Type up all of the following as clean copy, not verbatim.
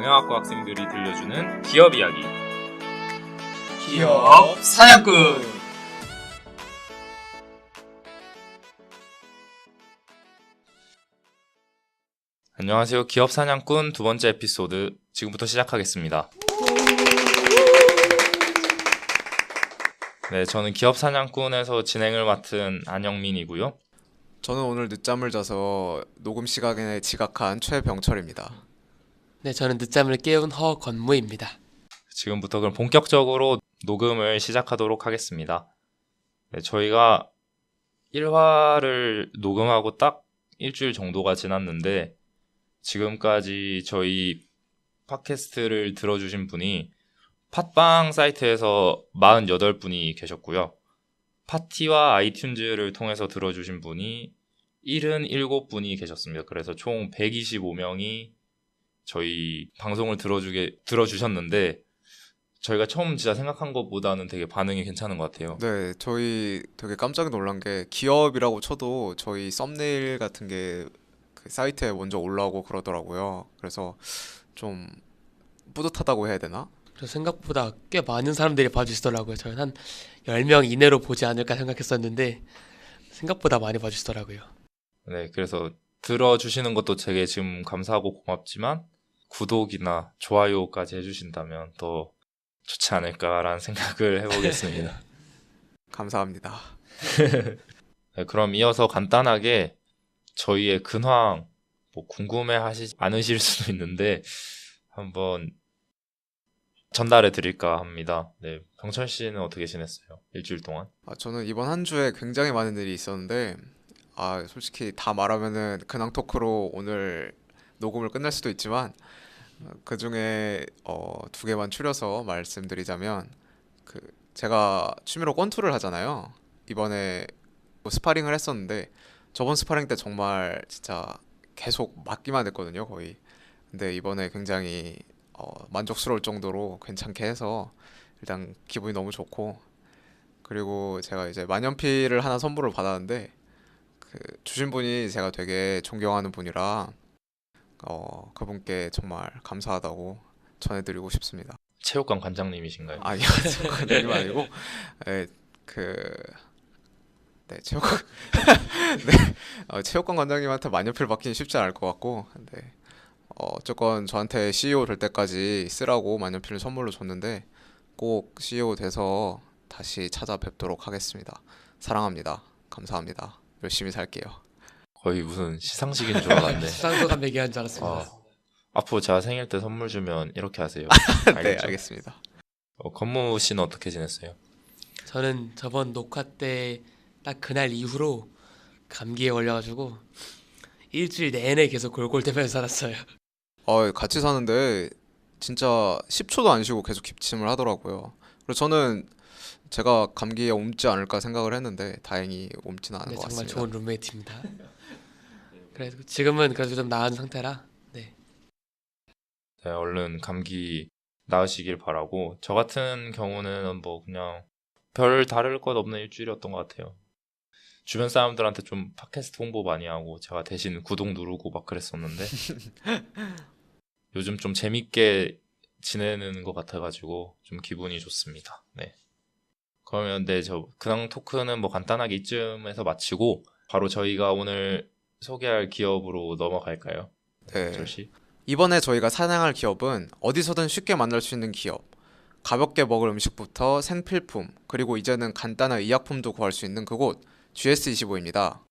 경영학과 학생들이 들려주는 기업 이야기. 기업 사냥꾼. 안녕하세요. 기업 사냥꾼 두 번째 에피소드 지금부터 시작하겠습니다. 네, 저는 기업 사냥꾼에서 진행을 맡은 안영민이고요. 저는 오늘 늦잠을 자서 녹음 시간에 지각한 최병철입니다. 네, 저는 늦잠을 깨운 허건무입니다. 지금부터 그럼 본격적으로 녹음을 시작하도록 하겠습니다. 네, 저희가 1화를 녹음하고 딱 일주일 정도가 지났는데 지금까지 저희 팟캐스트를 들어주신 분이 팟빵 사이트에서 48분이 계셨고요. 파티와 아이튠즈를 통해서 들어주신 분이 77분이 계셨습니다. 그래서 총 125명이 저희 방송을 들어주셨는데 저희가 처음 진짜 생각한 것보다는 되게 반응이 괜찮은 것 같아요. 네, 저희 되게 깜짝 놀란 게 기업이라고 쳐도 저희 썸네일 같은 게 그 사이트에 먼저 올라오고 그러더라고요. 그래서 좀 뿌듯하다고 해야 되나? 그래서 생각보다 꽤 많은 사람들이 봐주시더라고요. 저는 한 10명 이내로 보지 않을까 생각했었는데 생각보다 많이 봐주시더라고요. 네, 그래서 들어주시는 것도 되게 지금 감사하고 고맙지만 구독이나 좋아요까지 해주신다면 더 좋지 않을까라는 생각을 해보겠습니다. 감사합니다. 네, 그럼 이어서 간단하게 저희의 근황 궁금해하시지 않으실 수도 있는데 한번 전달해 드릴까 합니다. 네, 병철 씨는 어떻게 지냈어요? 일주일 동안? 저는 이번 한 주에 굉장히 많은 일이 있었는데 솔직히 다 말하면은 근황 토크로 오늘 녹음을 끝낼 수도 있지만 그 중에 두 개만 추려서 말씀드리자면 제가 취미로 권투를 하잖아요. 이번에 스파링을 했었는데 저번 스파링 때 정말 진짜 계속 맞기만 했거든요, 거의. 근데 이번에 굉장히 만족스러울 정도로 괜찮게 해서 일단 기분이 너무 좋고, 그리고 제가 이제 만년필을 하나 선물을 받았는데 주신 분이 제가 되게 존경하는 분이라 그분께 정말 감사하다고 전해드리고 싶습니다. 체육관 관장님이신가요? 아니요, 관장님 아니고 네, 체육관 체육관 관장님한테 만년필 받기는 쉽지 않을 것 같고, 근데 어쨌건 저한테 CEO 될 때까지 쓰라고 만년필을 선물로 줬는데 꼭 CEO 돼서 다시 찾아뵙도록 하겠습니다. 사랑합니다. 감사합니다. 열심히 살게요. 거의 무슨 시상식인 줄 알았네. 수상소감 얘기한 줄 알았습니다. 앞으로 제가 생일 때 선물 주면 이렇게 하세요. 네, 알겠죠? 알겠습니다. 건무 씨는 어떻게 지냈어요? 저는 저번 녹화 때 딱 그날 이후로 감기에 걸려가지고 일주일 내내 계속 골골대면서 살았어요. 같이 사는데 진짜 10초도 안 쉬고 계속 기침을 하더라고요. 그래서 저는 제가 감기에 옮지 않을까 생각을 했는데 다행히 옮지는 않은 네, 것 정말 같습니다. 좋은 룸메이트입니다. 그래서 지금은 그래도 좀 나은 상태라. 네. 네, 얼른 감기 나으시길 바라고. 저 같은 경우는 그냥 별 다를 것 없는 일주일이었던 것 같아요. 주변 사람들한테 좀 팟캐스트 홍보 많이 하고 제가 대신 구독 누르고 막 그랬었는데 요즘 좀 재밌게 지내는 것 같아가지고 좀 기분이 좋습니다. 네. 그러면 저 근황 토크는 간단하게 이쯤에서 마치고 바로 저희가 오늘 소개할 기업으로 넘어갈까요? 네. 절씨? 이번에 저희가 사냥할 기업은 어디서든 쉽게 만날 수 있는 기업, 가볍게 먹을 음식부터 생필품, 그리고 이제는 간단한 의약품도 구할 수 있는 그곳 GS25입니다.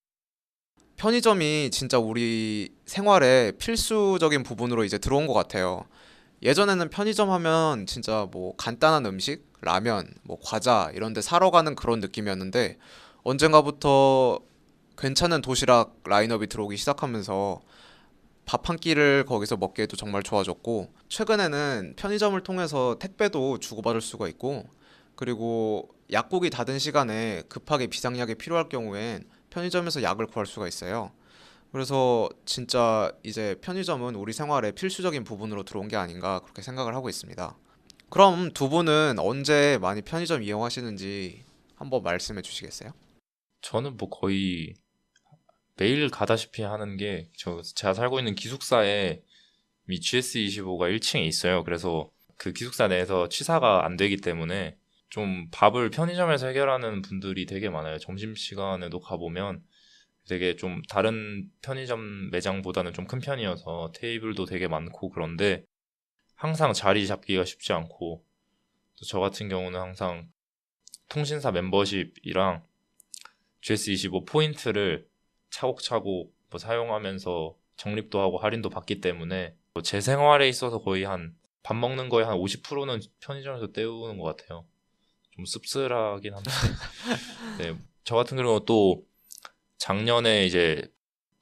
편의점이 진짜 우리 생활의 필수적인 부분으로 이제 들어온 것 같아요. 예전에는 편의점 하면 진짜 간단한 음식, 라면, 과자 이런 데 사러 가는 그런 느낌이었는데 언젠가부터 괜찮은 도시락 라인업이 들어오기 시작하면서 밥 한 끼를 거기서 먹기에도 정말 좋아졌고, 최근에는 편의점을 통해서 택배도 주고받을 수가 있고, 그리고 약국이 닫은 시간에 급하게 비상약이 필요할 경우엔 편의점에서 약을 구할 수가 있어요. 그래서 진짜 이제 편의점은 우리 생활의 필수적인 부분으로 들어온 게 아닌가 그렇게 생각을 하고 있습니다. 그럼 두 분은 언제 많이 편의점 이용하시는지 한번 말씀해 주시겠어요? 저는 거의 매일 가다시피 하는 게 제가 살고 있는 기숙사에 이 GS25가 1층에 있어요. 그래서 그 기숙사 내에서 취사가 안 되기 때문에 좀 밥을 편의점에서 해결하는 분들이 되게 많아요. 점심시간에도 가보면 되게 좀 다른 편의점 매장보다는 좀 큰 편이어서 테이블도 되게 많고 그런데 항상 자리 잡기가 쉽지 않고 또 저 같은 경우는 항상 통신사 멤버십이랑 GS25 포인트를 차곡차곡 뭐 사용하면서 적립도 하고 할인도 받기 때문에 제 생활에 있어서 거의 한 밥 먹는 거에 한 50%는 편의점에서 때우는 것 같아요. 좀 씁쓸하긴 한데 네, 저 같은 경우는 또 작년에 이제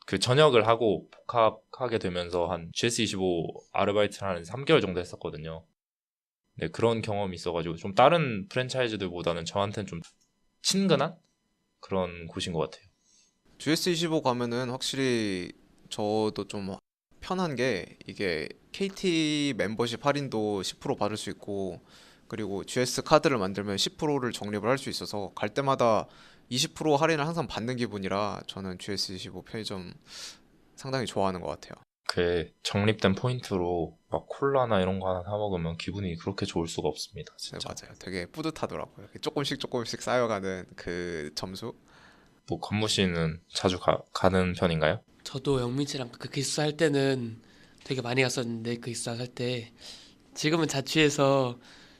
그 전역을 하고 복학하게 되면서 한 GS25 아르바이트를 한 3개월 정도 했었거든요. 네, 그런 경험이 있어가지고 좀 다른 프랜차이즈들보다는 저한테는 좀 친근한 그런 곳인 것 같아요. GS25 가면은 확실히 저도 좀 편한 게 이게 KT 멤버십 할인도 10% 받을 수 있고 그리고 GS 카드를 만들면 10%를 적립을 할 수 있어서 갈 때마다 20% 할인을 항상 받는 기분이라 저는 GS25 편의점 상당히 좋아하는 것 같아요. 그 적립된 포인트로 막 콜라나 이런 거 하나 사 먹으면 기분이 그렇게 좋을 수가 없습니다, 네, 진짜. 맞아요. 되게 뿌듯하더라고요. 이렇게 조금씩 조금씩 쌓여가는 그 점수. 뭐 건무 씨는 자주 가는 편인가요? 저도 영민 씨랑 그 기숙사 할 때는 되게 많이 갔었는데 그 기숙사 살 때 지금은 자취해서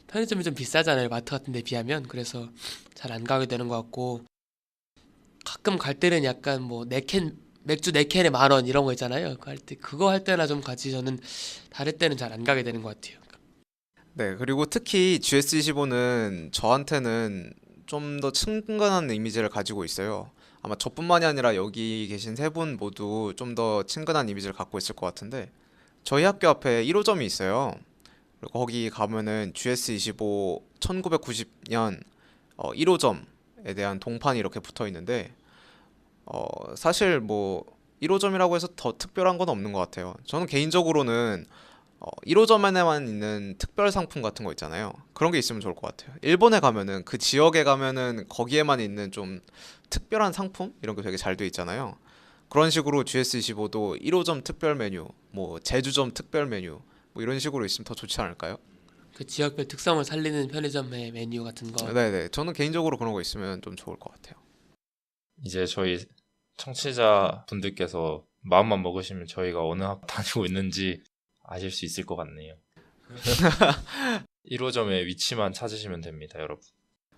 편의점이 좀 비싸잖아요. 마트 같은 데 비하면. 그래서 잘 안 가게 되는 것 같고 가끔 갈 때는 약간 뭐 네 캔 맥주 4캔에 10,000원 이런 거 있잖아요. 그거 할 때나 좀 가지 저는 다를 때는 잘 안 가게 되는 것 같아요. 네, 그리고 특히 GS25는 저한테는 좀 더 친근한 이미지를 가지고 있어요. 아마 저뿐만이 아니라 여기 계신 세 분 모두 좀 더 친근한 이미지를 갖고 있을 것 같은데 저희 학교 앞에 1호점이 있어요. 그리고 거기 가면은 GS25 1990년 1호점에 대한 동판이 이렇게 붙어 있는데 사실 뭐 1호점이라고 해서 더 특별한 건 없는 것 같아요. 저는 개인적으로는 1호점에만 있는 특별 상품 같은 거 있잖아요. 그런 게 있으면 좋을 것 같아요. 일본에 가면은 그 지역에 가면은 거기에만 있는 좀 특별한 상품 이런 게 되게 잘 돼 있잖아요. 그런 식으로 GS25도 1호점 특별 메뉴, 뭐 제주점 특별 메뉴 뭐 이런 식으로 있으면 더 좋지 않을까요? 그 지역별 특성을 살리는 편의점의 메뉴 같은 거. 네네. 저는 개인적으로 그런 거 있으면 좀 좋을 것 같아요. 이제 저희 청취자 분들께서 마음만 먹으시면 저희가 어느 학 다니고 있는지 아실 수 있을 것 같네요. 1호점의 위치만 찾으시면 됩니다, 여러분.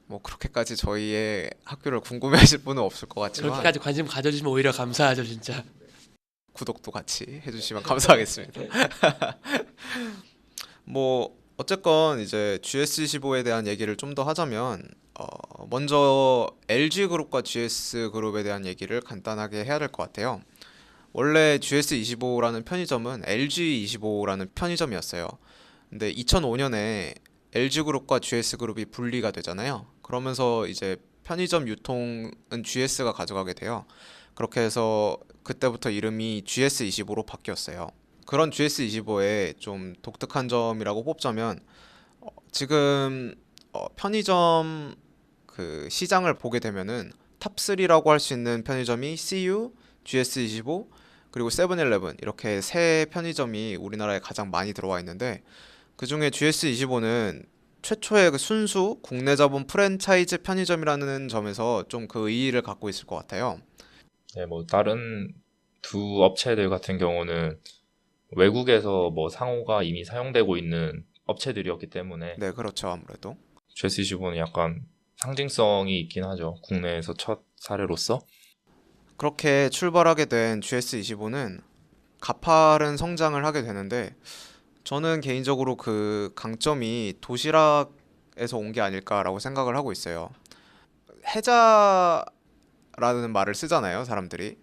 뭐 그렇게까지 저희의 학교를 궁금해하실 분은 없을 것 같지만 그렇게까지 관심 가져주시면 오히려 감사하죠, 진짜. 구독도 같이 해주시면 감사하겠습니다. 뭐 어쨌건 이제 GS15에 대한 얘기를 좀 더 하자면 먼저 LG 그룹과 GS 그룹에 대한 얘기를 간단하게 해야 될 것 같아요. 원래 GS25라는 편의점은 LG25라는 편의점이었어요. 근데 2005년에 LG그룹과 GS그룹이 분리가 되잖아요. 그러면서 이제 편의점 유통은 GS가 가져가게 돼요. 그렇게 해서 그때부터 이름이 GS25로 바뀌었어요. 그런 GS25의 좀 독특한 점이라고 뽑자면 지금 편의점 그 시장을 보게 되면은 탑3라고 할 수 있는 편의점이 CU, GS25, 그리고 세븐일레븐 이렇게 세 편의점이 우리나라에 가장 많이 들어와 있는데 그중에 GS25는 최초의 그 순수 국내 자본 프랜차이즈 편의점이라는 점에서 좀 그 의의를 갖고 있을 것 같아요. 네, 뭐 다른 두 업체들 같은 경우는 외국에서 뭐 상호가 이미 사용되고 있는 업체들이었기 때문에 네, 그렇죠. 아무래도. GS25는 약간 상징성이 있긴 하죠. 국내에서 첫 사례로서. 그렇게 출발하게 된 GS25는 가파른 성장을 하게 되는데 저는 개인적으로 그 강점이 도시락에서 온 게 아닐까라고 생각을 하고 있어요. 해자라는 말을 쓰잖아요, 사람들이.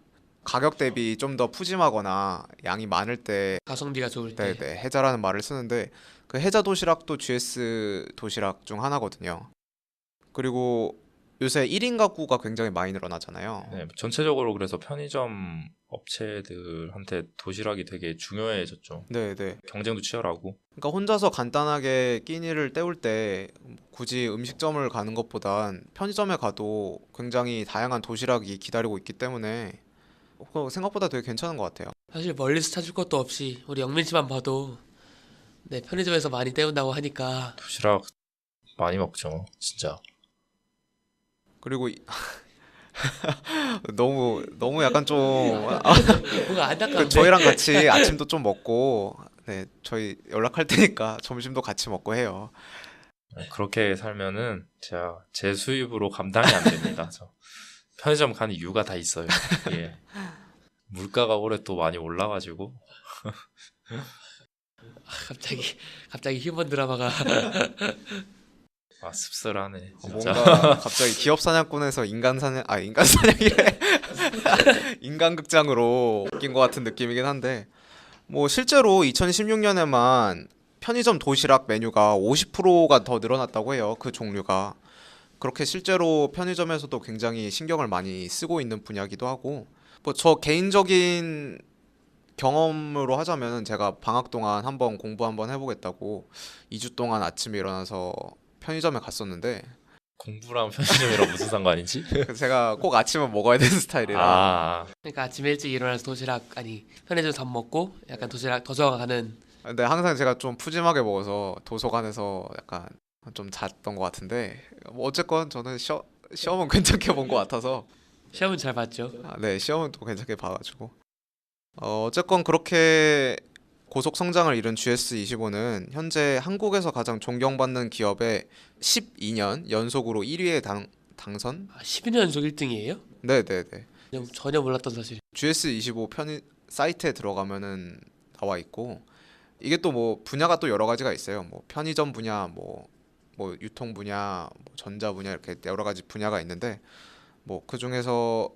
가격 대비 좀 더 푸짐하거나 양이 많을 때 가성비가 좋을 때. 네네 해자라는 말을 쓰는데 그 해자 도시락도 GS 도시락 중 하나거든요. 그리고 요새 1인 가구가 굉장히 많이 늘어나잖아요. 네, 전체적으로 그래서 편의점 업체들한테 도시락이 되게 중요해졌죠. 네네. 경쟁도 치열하고. 그러니까 혼자서 간단하게 끼니를 때울 때 굳이 음식점을 가는 것보단 편의점에 가도 굉장히 다양한 도시락이 기다리고 있기 때문에 그거 생각보다 되게 괜찮은 것 같아요. 사실 멀리서 찾을 것도 없이 우리 영민 씨만 봐도 네, 편의점에서 많이 때운다고 하니까 도시락 많이 먹죠, 진짜. 그리고 너무 약간 좀 뭔가 안타까운데 저희랑 같이 아침도 좀 먹고 네, 저희 연락할 테니까 점심도 같이 먹고 해요. 그렇게 살면은 제가 제 수입으로 감당이 안 됩니다. 저 편의점 가는 이유가 다 있어요. 예. 물가가 올해 또 많이 올라가지고 갑자기 휴먼 드라마가 씁쓸하네 진짜. 뭔가 갑자기 기업 사냥꾼에서 인간 사냥이래 인간극장으로 옮긴 것 같은 느낌이긴 한데 뭐 실제로 2016년에만 편의점 도시락 메뉴가 50%가 더 늘어났다고 해요. 그 종류가. 그렇게 실제로 편의점에서도 굉장히 신경을 많이 쓰고 있는 분야기도 하고 뭐 저 개인적인 경험으로 하자면 제가 방학 동안 한번 공부 한번 해보겠다고 2주 동안 아침에 일어나서 편의점에 갔었는데 공부랑 편의점이랑 무슨 상관이지? 제가 꼭 아침은 먹어야 되는 스타일이라 그러니까 아침에 일찍 일어나서 편의점 밥 먹고 약간 도시락 도서관 가는 근데 항상 제가 좀 푸짐하게 먹어서 도서관에서 약간 좀 잤던 것 같은데 뭐 어쨌건 저는 시험은 괜찮게 본 것 같아서 시험은 잘 봤죠. 네 시험은 또 괜찮게 봐가지고 어쨌건 그렇게 고속 성장을 이룬 GS25는 현재 한국에서 가장 존경받는 기업의 12년 연속으로 1위에 당선? 12년 연속 1등이에요? 네네네. 전혀 몰랐던 사실. GS25 사이트에 들어가면은 나와 있고 이게 또 뭐 분야가 또 여러 가지가 있어요. 뭐 편의점 분야, 뭐 유통 분야, 뭐 전자 분야 이렇게 여러 가지 분야가 있는데 뭐 그 중에서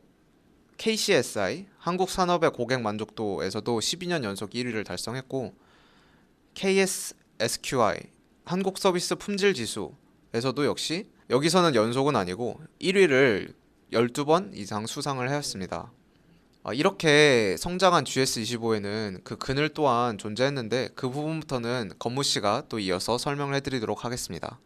KCSI 한국 산업의 고객 만족도에서도 12년 연속 1위를 달성했고 KSSQI 한국 서비스 품질 지수에서도 역시 여기서는 연속은 아니고 1위를 12번 이상 수상을 하였습니다. 이렇게 성장한 GS25에는 그 그늘 또한 존재했는데 그 부분부터는 건무 씨가 또 이어서 설명을 해드리도록 하겠습니다.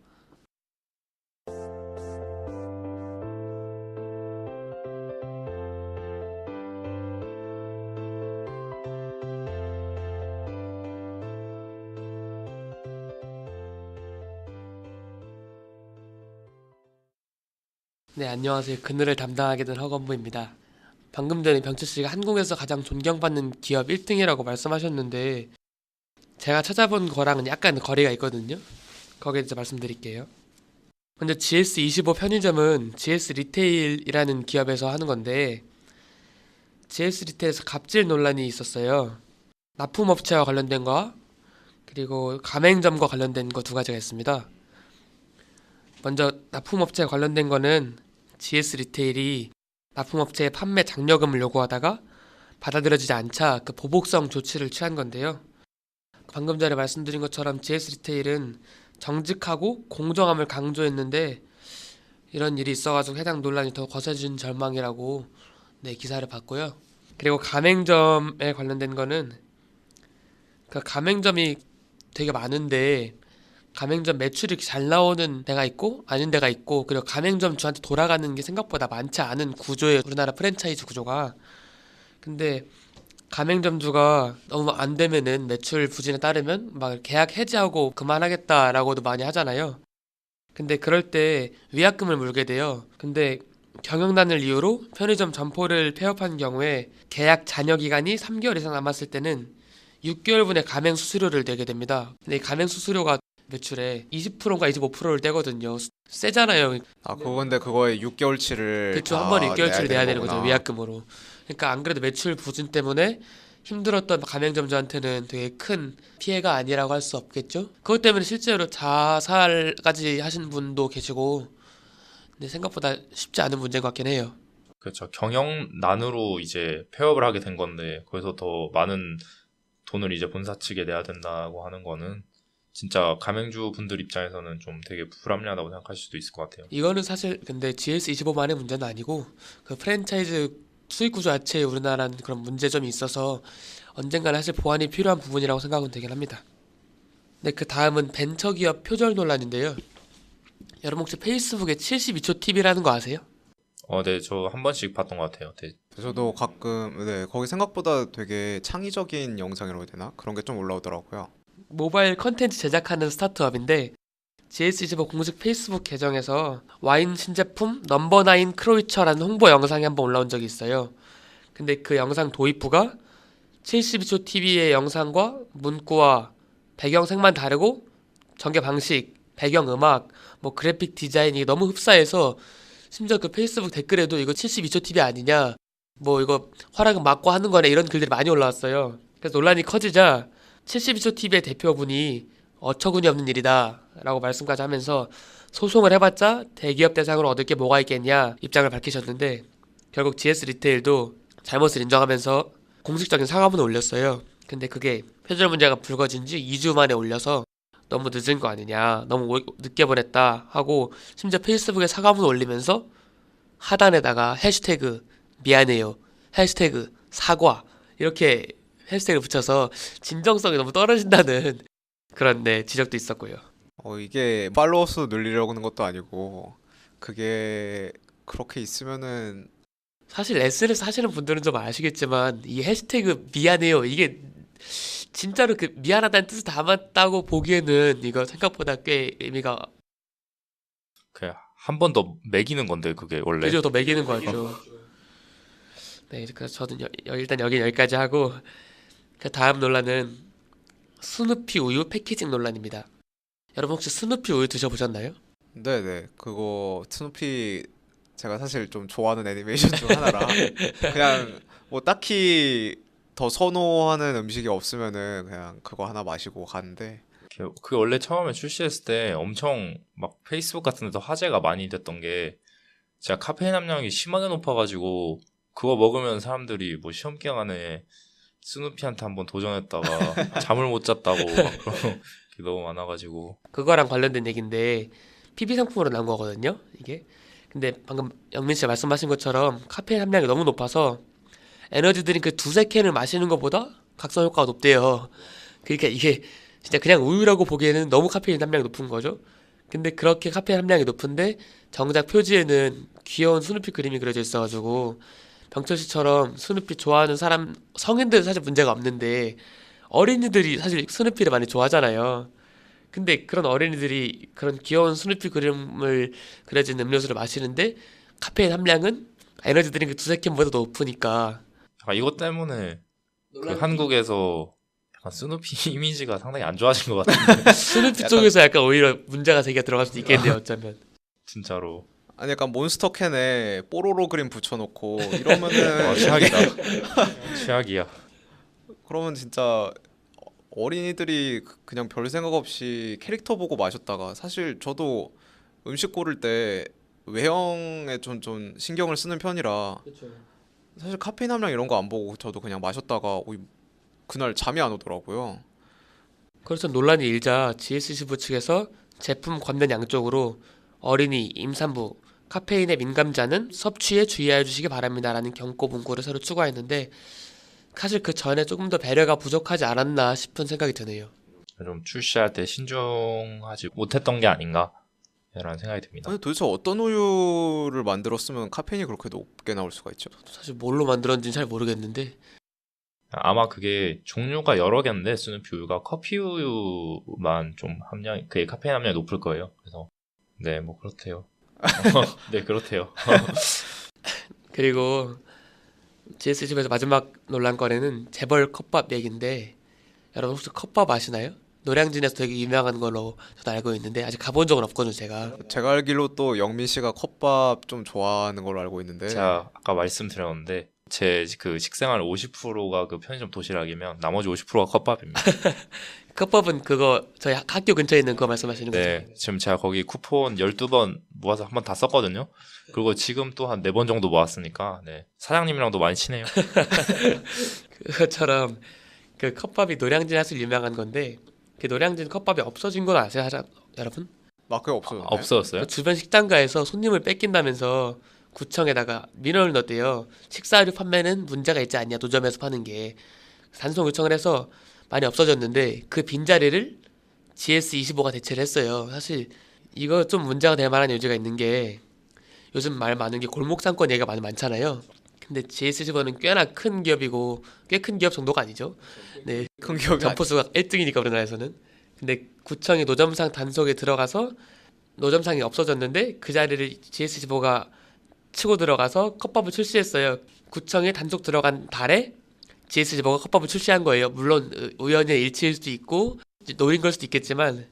네, 안녕하세요. 그늘을 담당하게 된 허건무입니다. 방금 전에 병철 씨가 한국에서 가장 존경받는 기업 1등이라고 말씀하셨는데 제가 찾아본 거랑은 약간 거리가 있거든요. 거기에 대해서 말씀드릴게요. 먼저 GS25 편의점은 GS 리테일이라는 기업에서 하는 건데 GS 리테일에서 갑질 논란이 있었어요. 납품업체와 관련된 거 그리고 가맹점과 관련된 거 두 가지가 있습니다. 먼저 납품업체와 관련된 거는 GS 리테일이 납품업체에 판매 장려금을 요구하다가 받아들여지지 않자 그 보복성 조치를 취한 건데요. 방금 전에 말씀드린 것처럼 GS 리테일은 정직하고 공정함을 강조했는데 이런 일이 있어가지고 해당 논란이 더 거세진 전망이라고 네, 기사를 봤고요. 그리고 가맹점에 관련된 거는 그 가맹점이 되게 많은데 가맹점 매출이 잘 나오는 데가 있고 아닌 데가 있고 그리고 가맹점 주한테 돌아가는 게 생각보다 많지 않은 구조예요. 우리나라 프랜차이즈 구조가. 근데 가맹점주가 너무 안 되면은 매출 부진에 따르면 막 계약 해지하고 그만하겠다라고도 많이 하잖아요. 근데 그럴 때 위약금을 물게 돼요. 근데 경영난을 이유로 편의점 점포를 폐업한 경우에 계약 잔여 기간이 3개월 이상 남았을 때는 6개월분의 가맹 수수료를 내게 됩니다. 근데 이 가맹 수수료가 매출에 20%인가 25%를 떼거든요. 세잖아요. 그건데 그거에 6개월치를 그쵸, 한 번에 6개월치를 내야 되는 거죠, 거구나. 위약금으로. 그러니까 안 그래도 매출 부진 때문에 힘들었던 가맹점주한테는 되게 큰 피해가 아니라고 할 수 없겠죠. 그것 때문에 실제로 자살까지 하신 분도 계시고 근데 생각보다 쉽지 않은 문제인 것 같긴 해요. 그렇죠. 경영난으로 이제 폐업을 하게 된 건데 거기서 더 많은 돈을 이제 본사 측에 내야 된다고 하는 거는 진짜 가맹주 분들 입장에서는 좀 되게 불합리하다고 생각할 수도 있을 것 같아요. 이거는 사실 근데 GS25만의 문제는 아니고 그 프랜차이즈 수익 구조 자체에 우리나라는 그런 문제점이 있어서 언젠가는 사실 보완이 필요한 부분이라고 생각은 되긴 합니다. 네, 그 다음은 벤처기업 표절 논란인데요. 여러분 혹시 페이스북에 72초 TV라는 거 아세요? 네, 저 한 번씩 봤던 것 같아요. 저도 가끔 네, 거기 생각보다 되게 창의적인 영상이라고 해야 되나? 그런 게 좀 올라오더라고요. 모바일 컨텐츠 제작하는 스타트업인데 GS25 공식 페이스북 계정에서 와인 신제품 넘버9 크로이처라는 홍보 영상이 한번 올라온 적이 있어요. 근데 그 영상 도입부가 72초 TV의 영상과 문구와 배경색만 다르고 전개 방식, 배경 음악, 뭐 그래픽 디자인이 너무 흡사해서 심지어 그 페이스북 댓글에도 이거 72초 TV 아니냐, 뭐 이거 허락은 맞고 하는 거네, 이런 글들이 많이 올라왔어요. 그래서 논란이 커지자 72초 TV의 대표분이 어처구니 없는 일이다 라고 말씀까지 하면서 소송을 해봤자 대기업 대상으로 얻을 게 뭐가 있겠냐 입장을 밝히셨는데, 결국 GS 리테일도 잘못을 인정하면서 공식적인 사과문을 올렸어요. 근데 그게 표절 문제가 불거진 지 2주 만에 올려서 너무 늦은 거 아니냐, 너무 늦게 보냈다 하고, 심지어 페이스북에 사과문 올리면서 하단에다가 해시태그 미안해요, 해시태그 사과, 이렇게 해시태그를 붙여서 진정성이 너무 떨어진다는 그런 네, 지적도 있었고요. 이게 팔로워 수 늘리려고 하는 것도 아니고 그게 그렇게 있으면은 사실 SNS 하시는 분들은 좀 아시겠지만 이 해시태그 미안해요, 이게 진짜로 그 미안하다는 뜻을 담았다고 보기에는 이거 생각보다 꽤 의미가 그냥 한 번 더 매기는 건데 그게 원래. 그죠, 더 매기는 것 같죠. 네, 그래서 저는 일단 여긴 여기까지 하고, 그 다음 논란은 스누피 우유 패키징 논란입니다. 여러분 혹시 스누피 우유 드셔보셨나요? 네네 그거 스누피 제가 사실 좀 좋아하는 애니메이션 중 하나라 그냥 뭐 딱히 더 선호하는 음식이 없으면은 그냥 그거 하나 마시고 가는데 그게 원래 처음에 출시했을 때 엄청 막 페이스북 같은 데서 화제가 많이 됐던 게, 제가 카페인 함량이 심하게 높아가지고 그거 먹으면 사람들이 뭐 시험 기간에 스누피한테 한번 도전했다가 잠을 못 잤다고 막 그런 게 너무 많아가지고. 그거랑 관련된 얘기인데 PB 상품으로 나온 거거든요, 이게. 근데 방금 영민 씨가 말씀하신 것처럼 카페인 함량이 너무 높아서 에너지 드링크 두세 캔을 마시는 것보다 각성 효과가 높대요. 그러니까 이게 진짜 그냥 우유라고 보기에는 너무 카페인 함량이 높은 거죠. 근데 그렇게 카페인 함량이 높은데 정작 표지에는 귀여운 스누피 그림이 그려져 있어가지고, 병철 씨처럼 스누피 좋아하는 사람 성인들은 사실 문제가 없는데 어린이들이 사실 스누피를 많이 좋아하잖아요. 근데 그런 어린이들이 그런 귀여운 스누피 그림을 그려진 음료수를 마시는데 카페인 함량은 에너지 드링크 두세 캔보다 높으니까. 약간 이것 때문에 그 한국에서 약간 스누피 이미지가 상당히 안 좋아진 것 같은데. 스누피 쪽에서 약간 오히려 문제가 제기가 들어갈 수도 있겠네요, 어쩌면. 진짜로. 아니 약간 몬스터 캔에 뽀로로 그림 붙여놓고 이러면은 최악이다. 최악이야. 그러면 진짜 어린이들이 그냥 별 생각 없이 캐릭터 보고 마셨다가, 사실 저도 음식 고를 때 외형에 좀 신경을 쓰는 편이라 사실 카페인 함량 이런 거 안 보고 저도 그냥 마셨다가 그날 잠이 안 오더라고요. 그래서 논란이 일자 GS25 측에서 제품 권면 양쪽으로 어린이, 임산부, 카페인에 민감자는 섭취에 주의하여 주시기 바랍니다라는 경고 문구를 서로 추가했는데, 사실 그 전에 조금 더 배려가 부족하지 않았나 싶은 생각이 드네요. 좀 출시할 때 신중하지 못했던 게 아닌가 라는 생각이 듭니다. 아니 도대체 어떤 우유를 만들었으면 카페인이 그렇게 높게 나올 수가 있죠? 사실 뭘로 만들었는지는 잘 모르겠는데 아마 그게 종류가 여러 개인데 스누피 우유가 커피 우유만 좀 함량, 그게 카페인 함량이 높을 거예요. 그래서 네, 뭐 그렇대요. 네, 그렇대요. 그리고 GS집에서 마지막 논란거리는 재벌 컵밥 얘기인데, 여러분 혹시 컵밥 아시나요? 노량진에서 되게 유명한 걸로 저도 알고 있는데 아직 가본 적은 없거든요, 제가. 제가 알기로 또 영민 씨가 컵밥 좀 좋아하는 걸로 알고 있는데 제가 아까 말씀드렸는데 제 그 식생활 50%가 그 편의점 도시락이면 나머지 50%가 컵밥입니다. 컵밥은 그거 저희 학교 근처에 있는 그거 말씀하시는 거죠? 네, 지금 제가 거기 쿠폰 12번 모아서 한 번 다 썼거든요. 그리고 지금 또 한 4번 정도 모았으니까 네, 사장님이랑도 많이 친해요. 그것처럼 그 컵밥이 노량진에서 유명한 건데, 그 노량진 컵밥이 없어진 건 아세요, 여러분? 마크가 없어졌나요? 없어졌어요? 그 주변 식당가에서 손님을 뺏긴다면서 구청에다가 민원을 넣었대요. 식사료 판매는 문제가 있지 않냐, 노점에서 파는 게. 단속 요청을 해서 많이 없어졌는데 그 빈자리를 GS25가 대체를 했어요. 사실 이거 좀 문제가 될 만한 요지가 있는 게, 요즘 말 많은 게 골목 상권 얘기가 많잖아요. 근데 GS15는 꽤나 큰 기업이고 꽤 큰 기업 정도가 아니죠. 네, 큰 기업이 점포수가 1등이니까 우리나라에서는. 근데 구청이 노점상 단속에 들어가서 노점상이 없어졌는데 그 자리를 GS15가 치고 들어가서 컵밥을 출시했어요. 구청에 단속 들어간 달에 GS15가 컵밥을 출시한 거예요. 물론 우연의 일치일 수도 있고 노린 걸 수도 있겠지만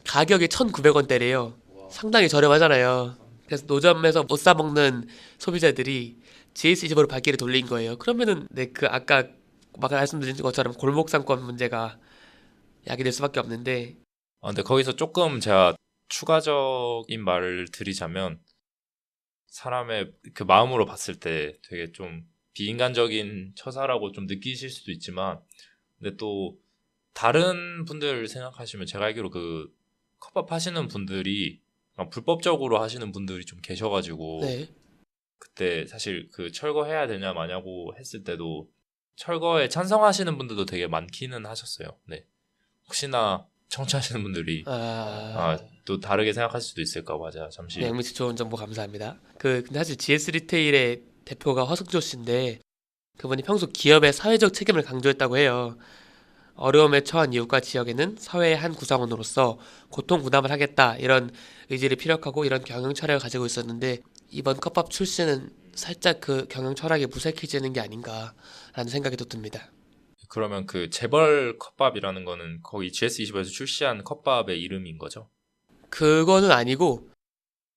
가격이 1,900원대래요. 상당히 저렴하잖아요. 그래서 노점에서 못 사 먹는 소비자들이 GS25로 발길을 돌린 거예요. 그러면은 그 아까 막 말씀드린 것처럼 골목 상권 문제가 야기될 수밖에 없는데. 근데 거기서 조금 제가 추가적인 말을 드리자면 사람의 그 마음으로 봤을 때 되게 좀 비인간적인 처사라고 좀 느끼실 수도 있지만 근데 또 다른 분들 생각하시면 제가 알기로 그 컵밥 하시는 분들이 불법적으로 하시는 분들이 좀 계셔가지고 네. 그때 사실 그 철거해야 되냐 마냐고 했을 때도 철거에 찬성하시는 분들도 되게 많기는 하셨어요. 네. 혹시나 청취하시는 분들이 또 다르게 생각하실 수도 있을까 봐 제가 잠시 네, 영민 씨 좋은 정보 감사합니다. 근데 사실 GS 리테일의 대표가 허승조 씨인데 그분이 평소 기업의 사회적 책임을 강조했다고 해요. 어려움에 처한 이웃과 지역에는 사회의 한 구성원으로서 고통 분담을 하겠다 이런 의지를 피력하고 이런 경영 철학을 가지고 있었는데 이번 컵밥 출시는 살짝 그 경영 철학이 무색해지는 게 아닌가라는 생각이 또 듭니다. 그러면 그 재벌 컵밥이라는 거는 거기 GS25에서 출시한 컵밥의 이름인 거죠? 그거는 아니고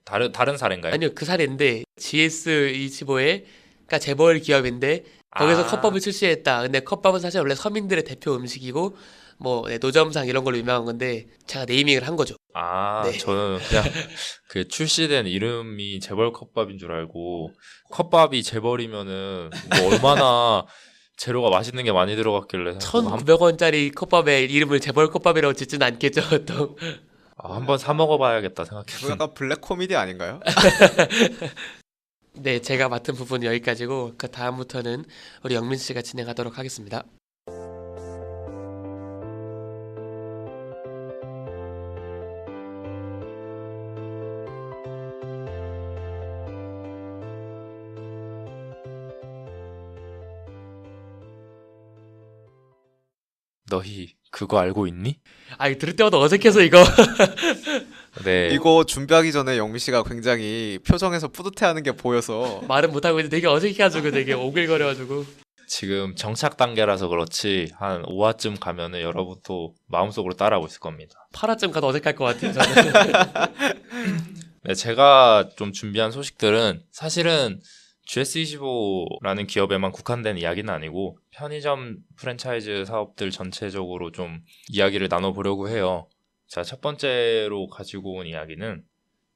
다른 사례인가요? 아니요 그 사례인데 GS25의 그러니까 재벌 기업인데 거기서 컵밥을 출시했다. 근데 컵밥은 사실 원래 서민들의 대표 음식이고 뭐 노점상 이런 걸로 유명한 건데 제가 네이밍을 한 거죠. 네. 저는 그냥 그 출시된 이름이 재벌 컵밥인 줄 알고 컵밥이 재벌이면은 뭐 얼마나 재료가 맛있는 게 많이 들어갔길래 1,900원짜리 컵밥에 이름을 재벌 컵밥이라고 짓지는 않겠죠, 또. 한번 사 먹어봐야겠다 뭐 생각했는데 약간 블랙 코미디 아닌가요? 네, 제가 맡은 부분은 여기까지고 그 다음부터는 우리 영민 씨가 진행하도록 하겠습니다. 너희 그거 알고 있니? 이거 들을 때마다 어색해서 이거. 네. 이거 준비하기 전에 영미 씨가 굉장히 표정에서 뿌듯해하는 게 보여서 말은 못하고 있는데 되게 어색해가지고 되게 오글거려가지고. 지금 정착 단계라서 그렇지 한 5화쯤 가면은 여러분도 마음속으로 따라하고 있을 겁니다. 8화쯤 가도 어색할 것 같아요, 저는. 네, 제가 좀 준비한 소식들은 사실은 GS25라는 기업에만 국한된 이야기는 아니고 편의점 프랜차이즈 사업들 전체적으로 좀 이야기를 나눠보려고 해요. 자, 첫 번째로 가지고 온 이야기는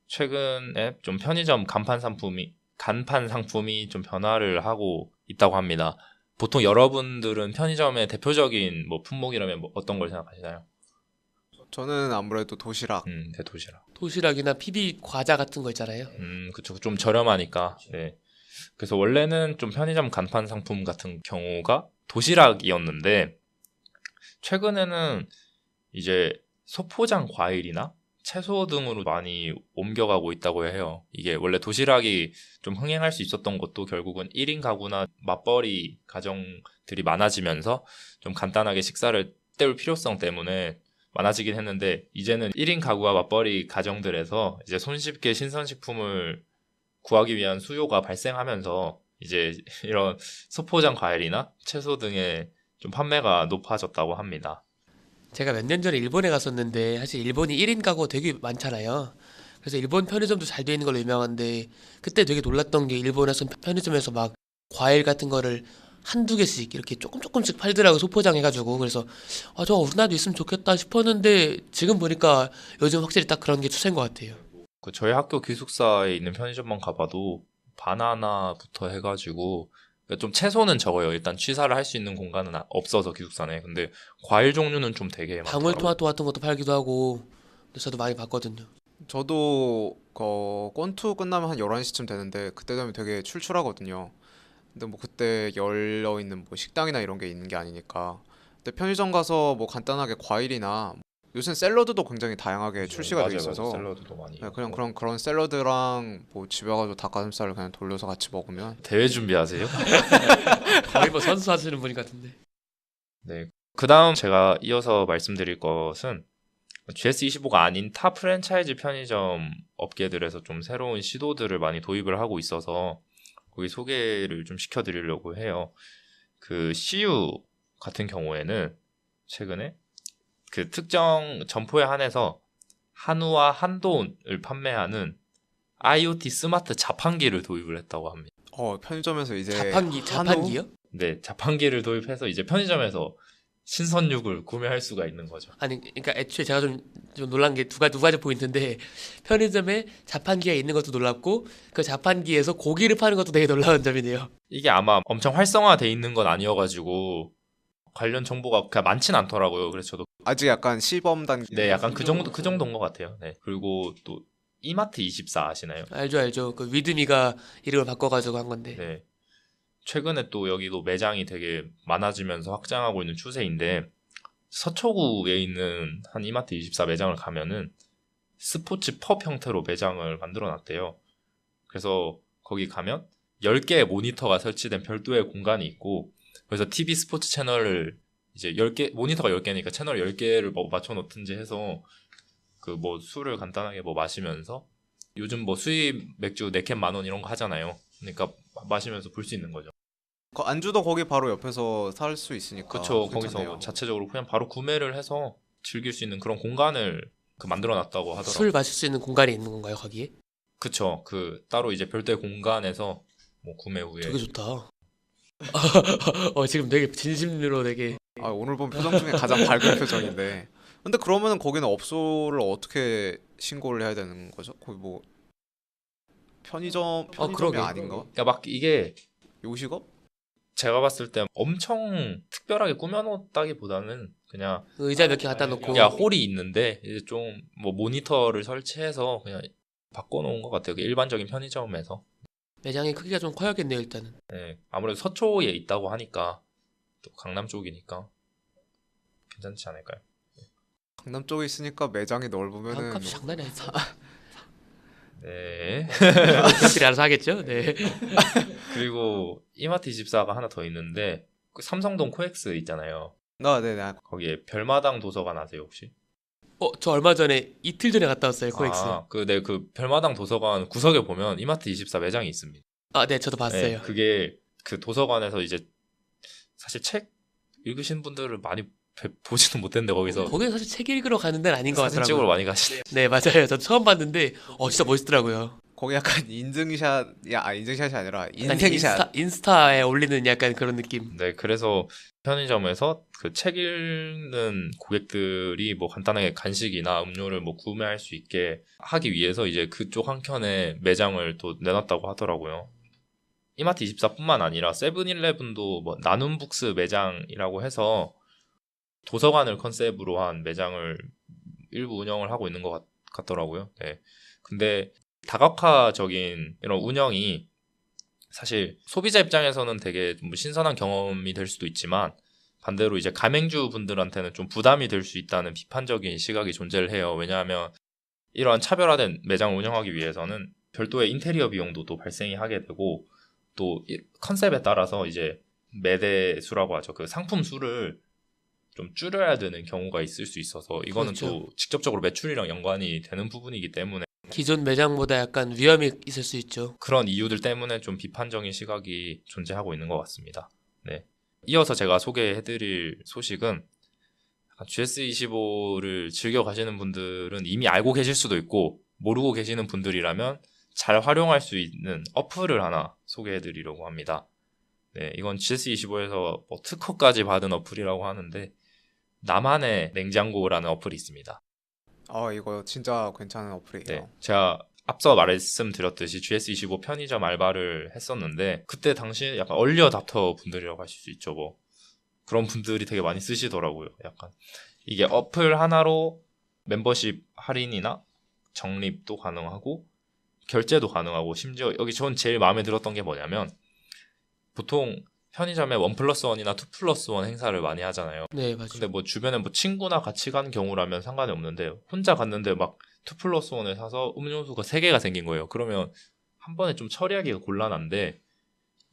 최근에 좀 편의점 간판 상품이 좀 변화를 하고 있다고 합니다. 보통 여러분들은 편의점의 대표적인 뭐 품목이라면 뭐 어떤 걸 생각하시나요? 저는 아무래도 도시락. 네, 도시락. 도시락이나 PB 과자 같은 거 있잖아요. 그쵸. 좀 저렴하니까. 네. 그래서 원래는 좀 편의점 간판 상품 같은 경우가 도시락이었는데 최근에는 이제 소포장 과일이나 채소 등으로 많이 옮겨가고 있다고 해요. 이게 원래 도시락이 좀 흥행할 수 있었던 것도 결국은 1인 가구나 맞벌이 가정들이 많아지면서 좀 간단하게 식사를 때울 필요성 때문에 많아지긴 했는데 이제는 1인 가구와 맞벌이 가정들에서 이제 손쉽게 신선식품을 구하기 위한 수요가 발생하면서 이제 이런 소포장 과일이나 채소 등의 좀 판매가 높아졌다고 합니다. 제가 몇 년 전에 일본에 갔었는데 사실 일본이 1인 가구가 되게 많잖아요. 그래서 일본 편의점도 잘 돼 있는 걸로 유명한데 그때 되게 놀랐던 게 일본에서 편의점에서 막 과일 같은 거를 한두 개씩 이렇게 조금씩 팔더라고 소포장해가지고. 그래서 저 우리나라도 있으면 좋겠다 싶었는데 지금 보니까 요즘 확실히 딱 그런 게 추세인 것 같아요. 저희 학교 기숙사에 있는 편의점만 가봐도 바나나부터 해가지고 좀 채소는 적어요. 일단 취사를 할 수 있는 공간은 없어서 기숙사네. 근데 과일 종류는 좀 되게 많더라고요. 방울토마토 같은 것도 팔기도 하고 근데 저도 많이 봤거든요. 저도 권투 끝나면 한 11시쯤 되는데 그때 되면 되게 출출하거든요. 근데 뭐 그때 열려 있는 뭐 식당이나 이런 게 있는 게 아니니까. 근데 편의점 가서 뭐 간단하게 과일이나 요새 샐러드도 굉장히 다양하게 출시가 돼 맞아요, 있어서 맞아요. 샐러드도 많이. 네, 그냥 있고. 그런 샐러드랑 뭐 집에 가서 닭가슴살을 그냥 돌려서 같이 먹으면 대회 준비하세요? 거의 뭐 선수 하시는 분 같은데. 네. 그다음 제가 이어서 말씀드릴 것은 GS25가 아닌 타 프랜차이즈 편의점 업계들에서 좀 새로운 시도들을 많이 도입을 하고 있어서 거기 소개를 좀 시켜드리려고 해요. 그 CU 같은 경우에는 최근에 그 특정 점포에 한해서 한우와 한돈을 판매하는 IoT 스마트 자판기를 도입을 했다고 합니다. 편의점에서 이제 자판기요? 네, 자판기를 도입해서 이제 편의점에서 신선육을 구매할 수가 있는 거죠. 아니, 그러니까 애초에 제가 좀 놀란 게 두 가지 포인트인데 편의점에 자판기가 있는 것도 놀랍고 그 자판기에서 고기를 파는 것도 되게 놀라운 점이네요. 이게 아마 엄청 활성화돼 있는 건 아니어가지고 관련 정보가 그냥 많진 않더라고요. 그래서 저도 아직 약간 시범 단계. 네, 약간 그 정도인 것 같아요. 네. 그리고 또 이마트 24 아시나요? 알죠. 그 위드미가 이름을 바꿔가지고 한 건데. 네. 최근에 또 여기도 매장이 되게 많아지면서 확장하고 있는 추세인데 서초구에 있는 한 이마트 24 매장을 가면은 스포츠 펍 형태로 매장을 만들어 놨대요. 그래서 거기 가면 10개의 모니터가 설치된 별도의 공간이 있고 그래서 TV 스포츠 채널을 이제 10개 모니터가 10개니까 채널 10개를 뭐 맞춰 놓든지 해서 그 뭐 술을 간단하게 뭐 마시면서 요즘 뭐 수입 맥주 4캔 10,000원 이런 거 하잖아요. 그러니까 마시면서 볼 수 있는 거죠. 안주도 거기 바로 옆에서 살 수 있으니까. 그렇죠. 거기서 괜찮네요. 뭐 자체적으로 그냥 바로 구매를 해서 즐길 수 있는 그런 공간을 그 만들어 놨다고 하더라고요. 술 마실 수 있는 공간이 있는 건가요, 거기에? 그쵸. 그 따로 이제 별도의 공간에서 뭐 구매 후에 되게 좋다. 지금 되게 진심으로 되게 오늘 본 표정 중에 가장 밝은 표정인데. 근데 그러면은 거기는 업소를 어떻게 신고를 해야 되는 거죠? 거기 뭐 편의점이 그러게. 아닌가? 그러니까 막 이게 요식업? 제가 봤을 때 엄청 특별하게 꾸며놓았다기보다는 그냥 의자 몇 개 갖다 놓고 그냥 홀이 있는데 이제 좀 뭐 모니터를 설치해서 그냥 바꿔놓은 것 같아요. 그 일반적인 편의점에서. 매장의 크기가 좀 커야겠네요, 일단은. 네, 아무래도 서초에 있다고 하니까 또 강남 쪽이니까 괜찮지 않을까요? 강남 쪽에 있으니까 매장이 넓으면은 값이 장난이 아니다. 네. 그들이 알아서 하겠죠? 네. 그리고 이마트 24가 하나 더 있는데 그 삼성동 코엑스 있잖아요. 네네. 거기에 별마당 도서관 아세요 혹시? 저 얼마 전에 이틀 전에 갔다 왔어요, 코엑스. 그 별마당 도서관 구석에 보면 이마트 24 매장이 있습니다. 네, 저도 봤어요. 네, 그게 그 도서관에서 이제 사실 책 읽으신 분들을 많이 보지는 못했는데 거기서 거기는 사실 책 읽으러 가는 데는 아닌 것 사진 찍으러 같더라고요. 많이 가시네. 네, 맞아요. 저도 처음 봤는데 진짜 멋있더라고요. 거기 약간 인증샷이 아니라 약간 인생샷. 인스타에 올리는 약간 그런 느낌. 네, 그래서 편의점에서 그 책 읽는 고객들이 뭐 간단하게 간식이나 음료를 뭐 구매할 수 있게 하기 위해서 이제 그쪽 한켠에 매장을 또 내놨다고 하더라고요. 이마트 24뿐만 아니라 세븐일레븐도 뭐 나눔북스 매장이라고 해서 도서관을 컨셉으로 한 매장을 일부 운영을 하고 있는 것 같더라고요. 네. 근데 다각화적인 이런 운영이 사실 소비자 입장에서는 되게 좀 신선한 경험이 될 수도 있지만 반대로 이제 가맹주 분들한테는 좀 부담이 될 수 있다는 비판적인 시각이 존재를 해요. 왜냐하면 이러한 차별화된 매장을 운영하기 위해서는 별도의 인테리어 비용도 또 발생이 하게 되고 또 컨셉에 따라서 이제 매대 수라고 하죠. 그 상품 수를 좀 줄여야 되는 경우가 있을 수 있어서 이거는 그렇죠. 또 직접적으로 매출이랑 연관이 되는 부분이기 때문에 기존 매장보다 약간 위험이 있을 수 있죠. 그런 이유들 때문에 좀 비판적인 시각이 존재하고 있는 것 같습니다. 네. 이어서 제가 소개해드릴 소식은 GS25를 즐겨 가시는 분들은 이미 알고 계실 수도 있고 모르고 계시는 분들이라면 잘 활용할 수 있는 어플을 하나 소개해드리려고 합니다. 네, 이건 GS25에서 뭐 특허까지 받은 어플이라고 하는데 나만의 냉장고라는 어플이 있습니다. 이거 진짜 괜찮은 어플이에요. 네, 제가 앞서 말씀드렸듯이 GS25 편의점 알바를 했었는데 그때 당시 약간 얼리 어답터 분들이라고 하실 수 있죠. 뭐 그런 분들이 되게 많이 쓰시더라고요. 약간 이게 어플 하나로 멤버십 할인이나 적립도 가능하고 결제도 가능하고 심지어 여기 전 제일 마음에 들었던 게 뭐냐면 보통 편의점에 1+1이나 2+1 행사를 많이 하잖아요. 네, 맞아요. 근데 뭐 주변에 뭐 친구나 같이 간 경우라면 상관이 없는데 혼자 갔는데 막 2+1을 사서 음료수가 3개가 생긴 거예요. 그러면 한 번에 좀 처리하기가 곤란한데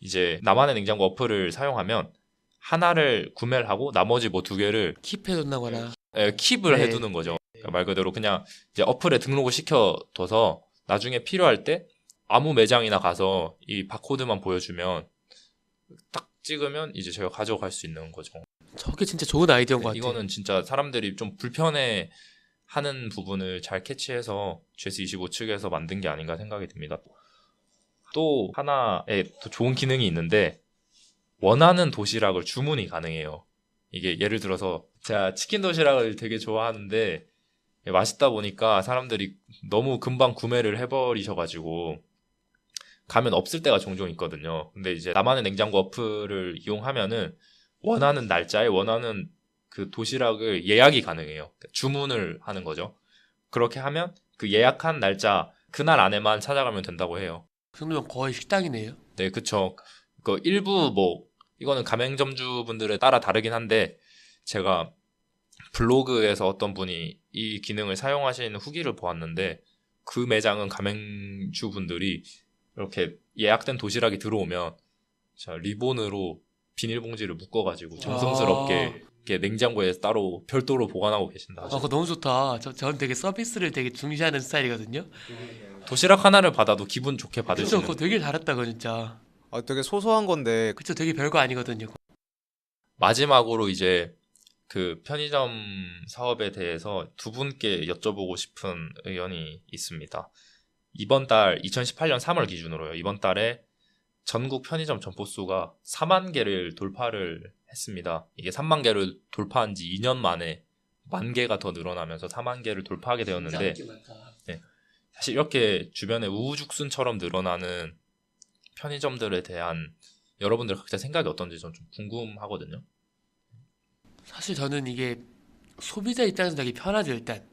이제 나만의 냉장고 어플을 사용하면 하나를 구매를 하고 나머지 뭐 2개를 킵해둔다거나. 킵을 네. 해두는 거죠. 그러니까 말 그대로 그냥 이제 어플에 등록을 시켜둬서 나중에 필요할 때 아무 매장이나 가서 이 바코드만 보여주면 딱 찍으면 이제 제가 가져갈 수 있는 거죠. 저게 진짜 좋은 아이디어인 것 같아요. 이거는 진짜 사람들이 좀 불편해 하는 부분을 잘 캐치해서 GS25 측에서 만든 게 아닌가 생각이 듭니다. 또 하나의 또 좋은 기능이 있는데 원하는 도시락을 주문이 가능해요. 이게 예를 들어서 제가 치킨 도시락을 되게 좋아하는데 맛있다 보니까 사람들이 너무 금방 구매를 해버리셔가지고 가면 없을 때가 종종 있거든요. 근데 이제 나만의 냉장고 어플을 이용하면은 원하는 날짜에 원하는 그 도시락을 예약이 가능해요. 그러니까 주문을 하는 거죠. 그렇게 하면 그 예약한 날짜 그날 안에만 찾아가면 된다고 해요. 그 정도면 거의 식당이네요. 네, 그쵸. 그 일부 뭐 이거는 가맹점주 분들에 따라 다르긴 한데 제가 블로그에서 어떤 분이 이 기능을 사용하시는 후기를 보았는데 그 매장은 가맹주 분들이 이렇게 예약된 도시락이 들어오면 자, 리본으로 비닐봉지를 묶어가지고 정성스럽게 이렇게 냉장고에 따로 별도로 보관하고 계신다. 그거 너무 좋다. 저는 되게 서비스를 되게 중시하는 스타일이거든요. 도시락 하나를 받아도 기분 좋게 받을 수 그쵸, 있는. 그거 되게 잘했다, 그거 진짜. 되게 소소한 건데 그쵸, 되게 별거 아니거든요. 마지막으로 이제 그 편의점 사업에 대해서 두 분께 여쭤보고 싶은 의견이 있습니다. 이번 달 2018년 3월 기준으로요. 이번 달에 전국 편의점 점포수가 4만 개를 돌파를 했습니다. 이게 3만 개를 돌파한 지 2년 만에 만 개가 더 늘어나면서 4만 개를 돌파하게 되었는데 사실 이렇게 주변에 우후죽순처럼 늘어나는 편의점들에 대한 여러분들 각자 생각이 어떤지 좀 궁금하거든요. 사실 저는 이게 소비자 입장에서 되게 편하죠, 일단.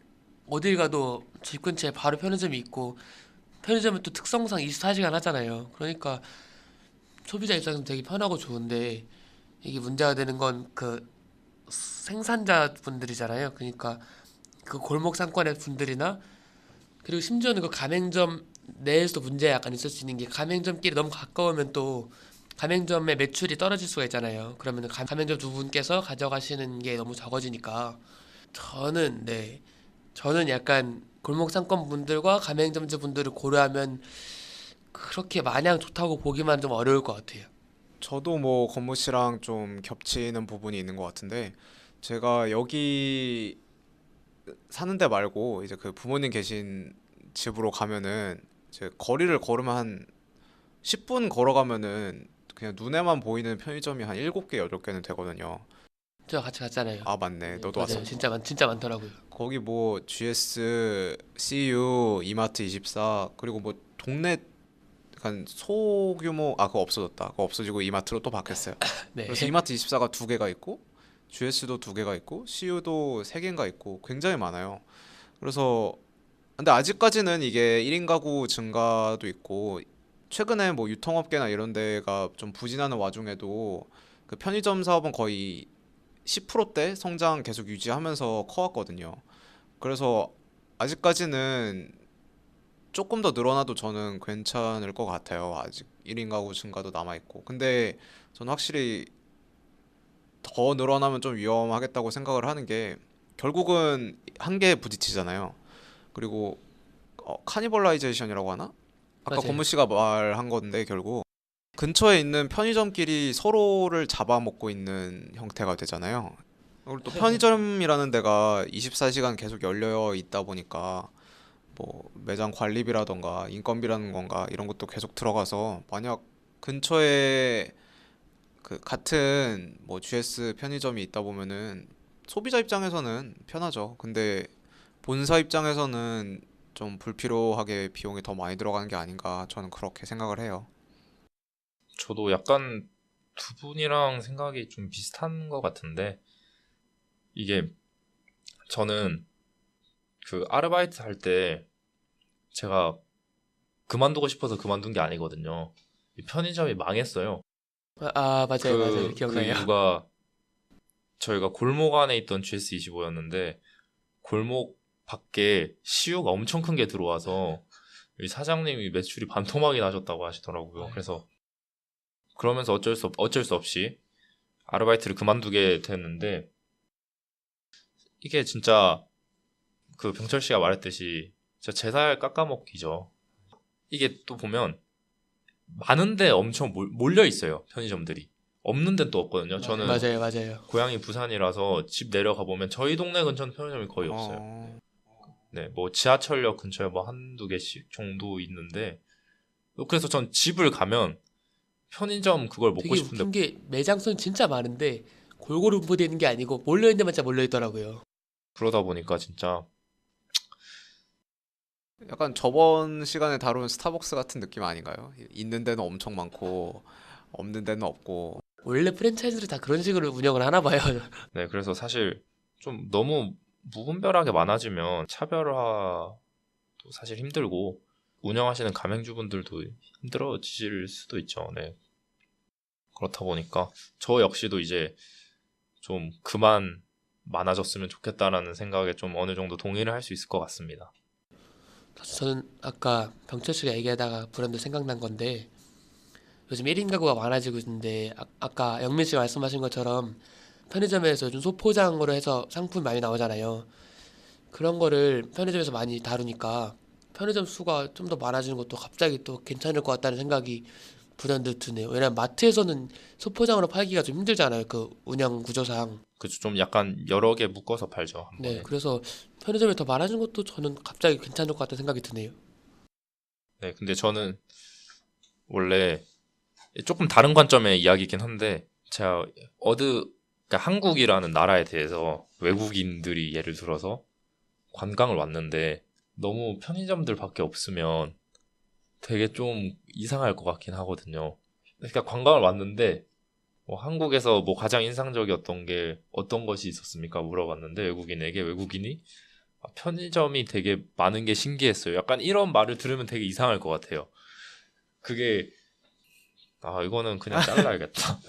어딜 가도 집 근처에 바로 편의점이 있고, 편의점은 또 특성상 24시간 하잖아요. 그러니까 소비자 입장에서 되게 편하고 좋은데, 이게 문제가 되는 건 그 생산자 분들이잖아요. 그러니까 그 골목 상권의 분들이나, 그리고 심지어는 그 가맹점 내에서도 문제가 약간 있을 수 있는 게, 가맹점끼리 너무 가까우면 또 가맹점의 매출이 떨어질 수가 있잖아요. 그러면 가맹점 두 분께서 가져가시는 게 너무 적어지니까 저는 약간 골목 상권 분들과 가맹점주 분들을 고려하면 그렇게 마냥 좋다고 보기만 좀 어려울 것 같아요. 저도 뭐 건무 씨랑 좀 겹치는 부분이 있는 것 같은데 제가 여기 사는 데 말고 이제 그 부모님 계신 집으로 가면은 이제 거리를 걸으면 한 10분 걸어가면은 그냥 눈에만 보이는 편의점이 한 7개, 8개는 되거든요. 저 같이 갔잖아요. 아, 맞네. 너도 맞아요. 왔어. 진짜 많더라고요. 거기 뭐 GS, CU, 이마트 24 그리고 뭐 동네 약간 소규모 그거 없어졌다. 그거 없어지고 이마트로 또 바뀌었어요. 네. 그래서 이마트 24가 2개가 있고 GS도 2개가 있고 CU도 3개인가 있고 굉장히 많아요. 그래서 근데 아직까지는 이게 1인 가구 증가도 있고 최근에 뭐 유통업계나 이런 데가 좀 부진하는 와중에도 그 편의점 사업은 거의 10%대 성장 계속 유지하면서 커왔거든요. 그래서 아직까지는 조금 더 늘어나도 저는 괜찮을 것 같아요. 아직 1인 가구 증가도 남아있고. 근데 저는 확실히 더 늘어나면 좀 위험하겠다고 생각을 하는 게 결국은 한계에 부딪히잖아요. 그리고 카니벌라이제이션이라고 하나? 아까 맞아요. 건무 씨가 말한 건데 결국 근처에 있는 편의점끼리 서로를 잡아먹고 있는 형태가 되잖아요. 그리고 또 편의점이라는 데가 24시간 계속 열려 있다 보니까 뭐 매장 관리비라던가 인건비라는 건가 이런 것도 계속 들어가서 만약 근처에 그 같은 뭐 GS 편의점이 있다 보면은 소비자 입장에서는 편하죠. 근데 본사 입장에서는 좀 불필요하게 비용이 더 많이 들어가는 게 아닌가 저는 그렇게 생각을 해요. 저도 약간 두 분이랑 생각이 좀 비슷한 것 같은데 이게 저는 그 아르바이트 할 때 제가 그만두고 싶어서 그만둔 게 아니거든요. 이 편의점이 망했어요. 맞아요, 맞아요. 그 기억나요. 이유가 저희가 골목 안에 있던 GS25였는데 골목 밖에 CU가 엄청 큰 게 들어와서 이 사장님이 매출이 반토막이 나셨다고 하시더라고요. 그래서 그러면서 어쩔 수 없이 아르바이트를 그만두게 됐는데 이게 진짜 그 병철 씨가 말했듯이 진짜 제살 깎아먹기죠. 이게 또 보면 많은데 엄청 몰려 있어요. 편의점들이. 없는 데는 또 없거든요. 저는 맞아요, 맞아요. 고향이 부산이라서 집 내려가 보면 저희 동네 근처는 편의점이 거의 없어요. 네, 뭐 지하철역 근처에 뭐 한두 개씩 정도 있는데 그래서 전 집을 가면 편의점 그걸 먹고 되게 싶은데 웃긴 게 매장 수는 진짜 많은데 골고루 분포되어 있는 게 아니고 몰려있는 데만 진짜 몰려있더라고요. 그러다 보니까 진짜 약간 저번 시간에 다룬 스타벅스 같은 느낌 아닌가요? 있는 데는 엄청 많고 없는 데는 없고. 원래 프랜차이즈를 다 그런 식으로 운영을 하나 봐요. 네, 그래서 사실 좀 너무 무분별하게 많아지면 차별화도 사실 힘들고 운영하시는 가맹주분들도 힘들어지실 수도 있죠. 네. 그렇다 보니까 저 역시도 이제 좀 그만 많아졌으면 좋겠다라는 생각에 좀 어느 정도 동의를 할 수 있을 것 같습니다. 사실 저는 아까 병철 씨가 얘기하다가 브랜드 생각난 건데 요즘 1인 가구가 많아지고 있는데 아까 영민 씨가 말씀하신 것처럼 편의점에서 요즘 소포장으로 해서 상품이 많이 나오잖아요. 그런 거를 편의점에서 많이 다루니까 편의점 수가 좀 더 많아지는 것도 갑자기 또 괜찮을 것 같다는 생각이 불현듯 드네요. 왜냐면 마트에서는 소포장으로 팔기가 좀 힘들잖아요. 그 운영 구조상. 그죠? 좀 약간 여러 개 묶어서 팔죠, 한 네, 번에. 그래서 편의점이 더 많아지는 것도 저는 갑자기 괜찮을 것 같다는 생각이 드네요. 네, 근데 저는 원래 조금 다른 관점의 이야기이긴 한데 제가 그러니까 한국이라는 나라에 대해서 외국인들이 예를 들어서 관광을 왔는데 너무 편의점들밖에 없으면 되게 좀 이상할 것 같긴 하거든요. 그러니까 관광을 왔는데 뭐 한국에서 뭐 가장 인상적이었던 게 어떤 것이 있었습니까? 물어봤는데 외국인이 편의점이 되게 많은 게 신기했어요. 약간 이런 말을 들으면 되게 이상할 것 같아요. 그게 이거는 그냥 잘라야겠다.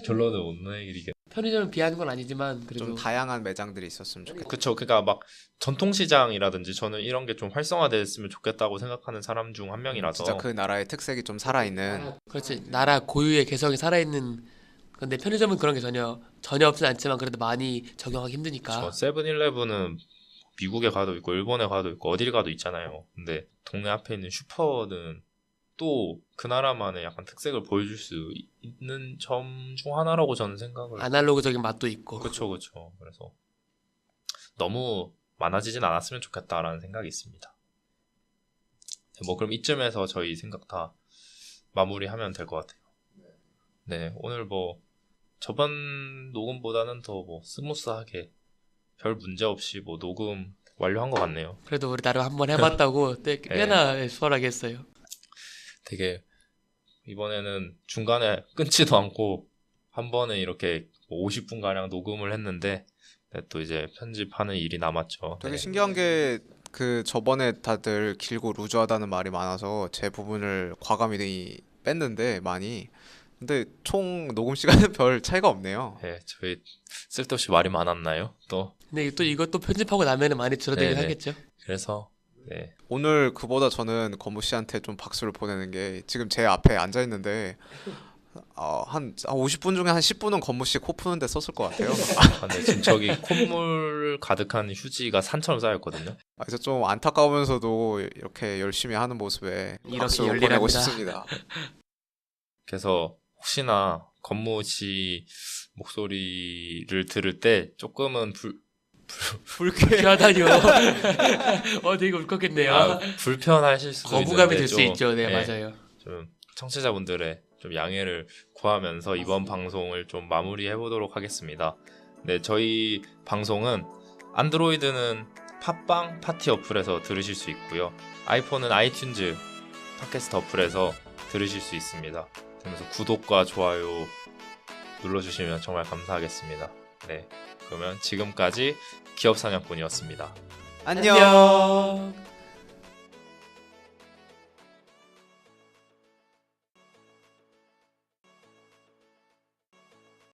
결론은 못 내리겠. 편의점을 비하는 건 아니지만 좀 그래도 다양한 매장들이 있었으면 좋겠다. 그쵸. 그러니까 막 전통시장이라든지 저는 이런 게 좀 활성화됐으면 좋겠다고 생각하는 사람 중 한 명이라서. 진짜 그 나라의 특색이 좀 살아있는. 그렇지 나라 고유의 개성이 살아있는 근데 편의점은 그런 게 전혀 없진 않지만 그래도 많이 적용하기 힘드니까 저 세븐일레븐은 미국에 가도 있고 일본에 가도 있고 어딜 가도 있잖아요. 근데 동네 앞에 있는 슈퍼는 또 그 나라만의 약간 특색을 보여줄 수 있는 점 중 하나라고 저는 생각을. 아날로그적인 맛도 있고 그쵸. 그래서 너무 많아지진 않았으면 좋겠다라는 생각이 있습니다. 뭐 그럼 이쯤에서 저희 생각 다 마무리하면 될 것 같아요. 네, 오늘 뭐 저번 녹음보다는 더 뭐 스무스하게 별 문제 없이 뭐 녹음 완료한 것 같네요. 그래도 우리 나름 한번 해봤다고 꽤나 수월하게 했어요. 되게 이번에는 중간에 끊지도 않고 한 번에 이렇게 50분 가량 녹음을 했는데 네, 또 이제 편집하는 일이 남았죠. 되게 네. 신기한 게 그 저번에 다들 길고 루즈하다는 말이 많아서 제 부분을 과감히 뺐는데 많이. 근데 총 녹음 시간은 별 차이가 없네요. 네, 저희 쓸데없이 말이 많았나요? 또 근데 또 이것도 편집하고 나면은 많이 줄어들긴 네네. 하겠죠. 그래서 네. 오늘 그보다 저는 건무 씨한테 좀 박수를 보내는 게 지금 제 앞에 앉아 있는데 한 50분 중에 한 10분은 건무 씨 코 푸는데 썼을 것 같아요. 네, 지금 저기 콧물 가득한 휴지가 산처럼 쌓였거든요. 그래서 좀 안타까우면서도 이렇게 열심히 하는 모습에 이렇게 박수 보내고 열일합니다. 싶습니다. 그래서 혹시나 건무 씨 목소리를 들을 때 조금은 불쾌하다니요. 되게 울컥했네요. 불편하실 수도 거부감이 있는데 될 수 좀, 있죠. 네, 예, 맞아요. 좀 청취자분들의 좀 양해를 구하면서 이번 방송을 좀 마무리해 보도록 하겠습니다. 네, 저희 방송은 안드로이드는 팟빵 파티 어플에서 들으실 수 있고요. 아이폰은 아이튠즈 팟캐스트 어플에서 들으실 수 있습니다. 그래서 구독과 좋아요 눌러주시면 정말 감사하겠습니다. 네, 그러면 지금까지 기업사냥꾼이었습니다. 안녕. 안녕.